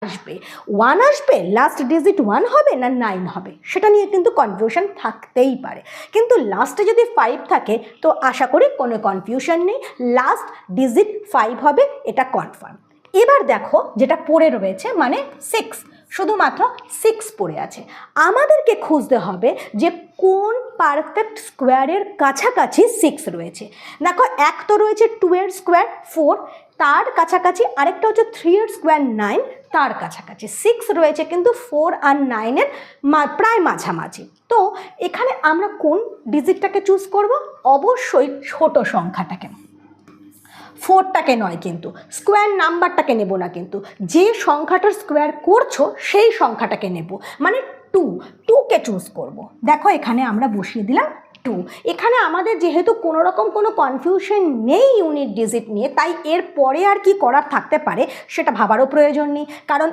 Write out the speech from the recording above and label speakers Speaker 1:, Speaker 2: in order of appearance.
Speaker 1: আসবে, 1 আসবে, last digit 1 হবে না 9 হবে, সেটা নিয়ে কিন্তু কনফিউশন থাকতেই পারে। কিন্তু লাস্টে যদি 5 থাকে তো আশা করি কোনো কনফিউশন নেই, লাস্ট ডিজিট 5 হবে, এটা কনফার্ম। এবার দেখো যেটা পড়ে রয়েছে মানে 6, শুধুমাত্র 6 পড়ে আছে। আমাদেরকে খুঁজতে হবে যে কোন পারফেক্ট স্কোয়ারের কাছাকাছি 6 রয়েছে। দেখো এক তো রয়েছে 2 এর স্কোয়ার 4, তার কাছাকাছি আরেকটা হচ্ছে 3 এর স্কোয়ার 9, তার কাছাকাছি 6 রয়েছে কিন্তু 4 আর 9 এর প্রায় মাঝামাঝি। তো এখানে আমরা কোন ডিজিটটাকে চুজ করব? অবশ্যই ছোট সংখ্যাটাকে, 4টাকে নয়, কিন্তু স্কোয়ার নাম্বারটাকে নেব না, কিন্তু যে সংখ্যাটার স্কোয়ার করছো সেই সংখ্যাটাকে নেব, মানে 2কে চুজ করব। দেখো এখানে আমরা বসিয়ে দিলাম 2। এখানে আমাদের যেহেতু কোনো রকম কোনো কনফিউশন নেই ইউনিট ডিজিট নিয়ে, তাই এর পরে আর কি করার থাকতে পারে সেটা ভাবারও প্রয়োজন নেই, কারণ